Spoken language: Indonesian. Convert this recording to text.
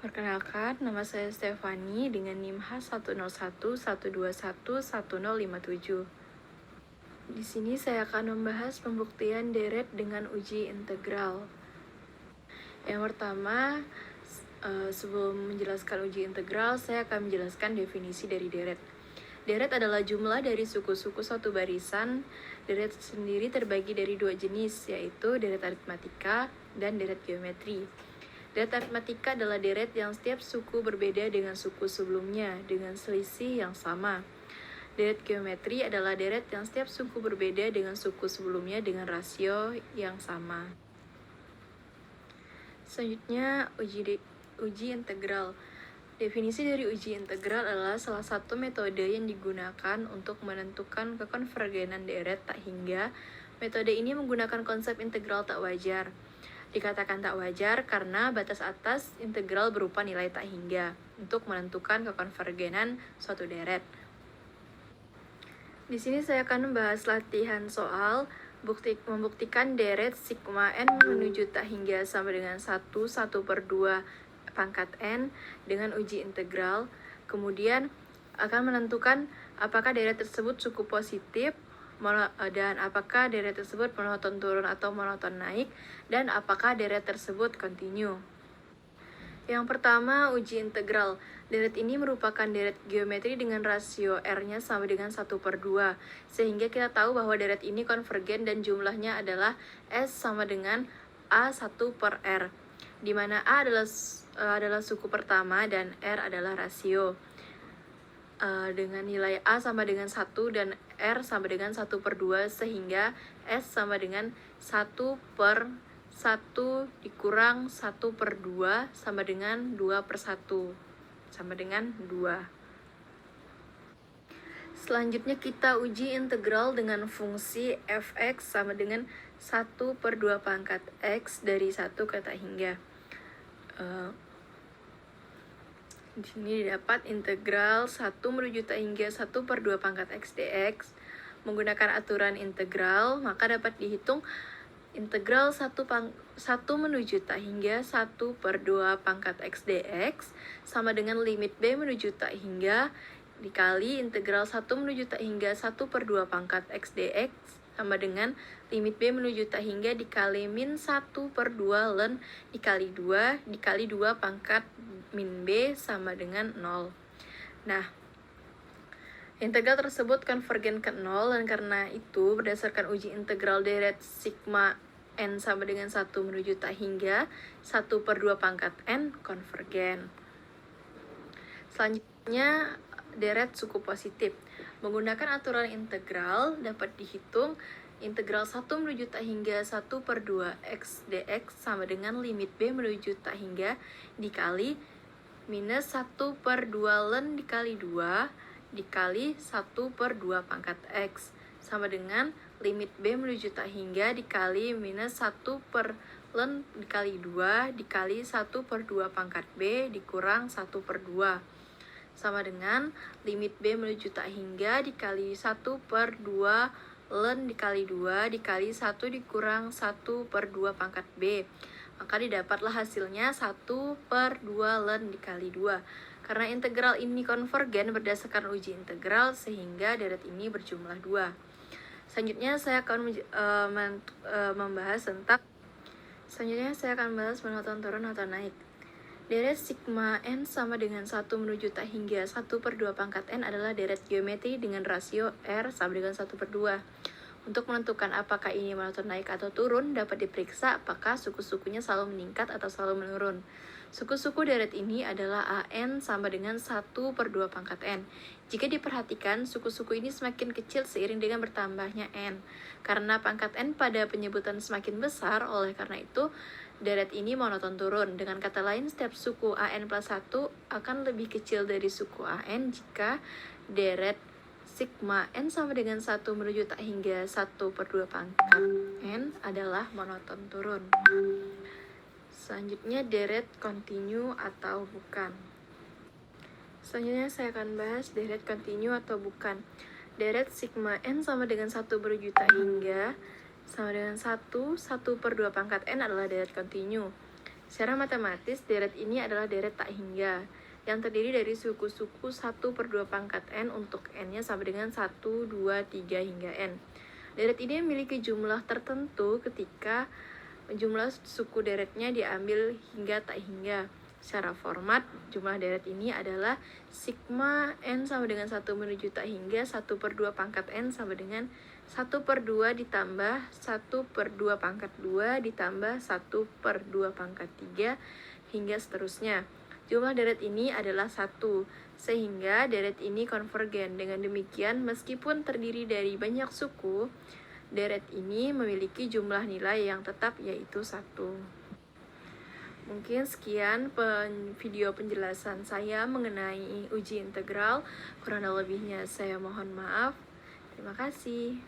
Perkenalkan, nama saya Stefani dengan NIM H10112111057. Di sini saya akan membahas pembuktian deret dengan uji integral. Yang pertama, sebelum menjelaskan uji integral, saya akan menjelaskan definisi dari deret. Deret adalah jumlah dari suku-suku satu barisan. Deret sendiri terbagi dari dua jenis, yaitu deret aritmatika dan deret geometri. Deret aritmatika adalah deret yang setiap suku berbeda dengan suku sebelumnya dengan selisih yang sama. Deret geometri adalah deret yang setiap suku berbeda dengan suku sebelumnya dengan rasio yang sama. Selanjutnya, uji integral. Definisi dari uji integral adalah salah satu metode yang digunakan untuk menentukan kekonvergenan deret tak hingga. Metode ini menggunakan konsep integral tak wajar. Dikatakan tak wajar karena batas atas integral berupa nilai tak hingga untuk menentukan kekonvergenan suatu deret. Di sini saya akan membahas latihan soal membuktikan deret sigma n menuju tak hingga sama dengan 1 1/2 pangkat n dengan uji integral. Kemudian akan menentukan apakah deret tersebut suku positif dan apakah deret tersebut monoton turun atau monoton naik, dan apakah deret tersebut kontinu. Yang pertama, uji integral. Deret ini merupakan deret geometri dengan rasio R-nya sama dengan 1/2, sehingga kita tahu bahwa deret ini konvergen dan jumlahnya adalah S sama dengan A1/R, di mana A adalah suku pertama dan R adalah rasio. Dengan nilai A sama dengan 1 dan R sama dengan 1/2, sehingga S sama dengan 1/1 dikurang 1/2 sama dengan 2/1, sama dengan 2. Selanjutnya kita uji integral dengan fungsi fx sama dengan 1/2 pangkat x dari 1 ke tak hingga. Di sini didapat integral 1 menuju tak hingga 1/2 pangkat x dx. Menggunakan aturan integral, maka dapat dihitung integral 1 menuju tak hingga 1/2 pangkat x dx sama dengan limit b menuju tak hingga dikali integral 1 menuju tak hingga 1/2 pangkat x dx sama dengan limit b menuju tak hingga dikali min 1/2 ln dikali 2 pangkat min b sama dengan 0. Nah, integral tersebut konvergen ke 0, dan karena itu berdasarkan uji integral deret sigma n sama dengan 1 menuju tak hingga 1/2 pangkat n konvergen. Selanjutnya, deret suku positif. Menggunakan aturan integral dapat dihitung integral 1 menuju tak hingga 1/2 x dx sama dengan limit b menuju tak hingga dikali minus 1/2 ln dikali 2 dikali 1/2 pangkat x sama dengan limit b menuju tak hingga dikali minus 1 ln dikali 2 dikali 1/2 pangkat b dikurang 1/2 sama dengan limit b menuju tak hingga dikali 1/2 ln dikali 2 dikali 1 dikurang 1/2 pangkat b. Maka didapatlah hasilnya 1/2 ln dikali 2. Karena integral ini konvergen berdasarkan uji integral, sehingga deret ini berjumlah 2. Selanjutnya saya akan membahas monoton turun atau naik. Deret sigma n sama dengan 1 menuju tak hingga 1/2 pangkat n adalah deret geometri dengan rasio R sama dengan 1/2. Untuk menentukan apakah ini monoton naik atau turun, dapat diperiksa apakah suku-sukunya selalu meningkat atau selalu menurun. Suku-suku deret ini adalah AN sama dengan 1/2 pangkat N. Jika diperhatikan, suku-suku ini semakin kecil seiring dengan bertambahnya N. Karena pangkat N pada penyebutan semakin besar, oleh karena itu, deret ini monoton turun. Dengan kata lain, setiap suku AN plus 1 akan lebih kecil dari suku AN jika deret sigma n sama dengan 1 menuju tak hingga 1/2 pangkat n adalah monoton turun. Selanjutnya, deret kontinu atau bukan. Selanjutnya saya akan bahas deret kontinu atau bukan. Deret sigma n sama dengan 1 menuju tak hingga sama dengan 1/2 pangkat n adalah deret kontinu. Secara matematis, deret ini adalah deret tak hingga yang terdiri dari suku-suku 1/2 pangkat n untuk n-nya sama dengan 1, 2, 3 hingga n. Deret ini memiliki jumlah tertentu ketika jumlah suku deretnya diambil hingga tak hingga. Secara format, jumlah deret ini adalah sigma n sama dengan 1 menuju tak hingga 1/2 pangkat n sama dengan 1/2 ditambah 1/2 pangkat 2 ditambah 1/2 pangkat 3 hingga seterusnya. Jumlah deret ini adalah 1, sehingga deret ini konvergen. Dengan demikian, meskipun terdiri dari banyak suku, deret ini memiliki jumlah nilai yang tetap yaitu 1. Mungkin sekian video penjelasan saya mengenai uji integral. Kurang lebihnya saya mohon maaf. Terima kasih.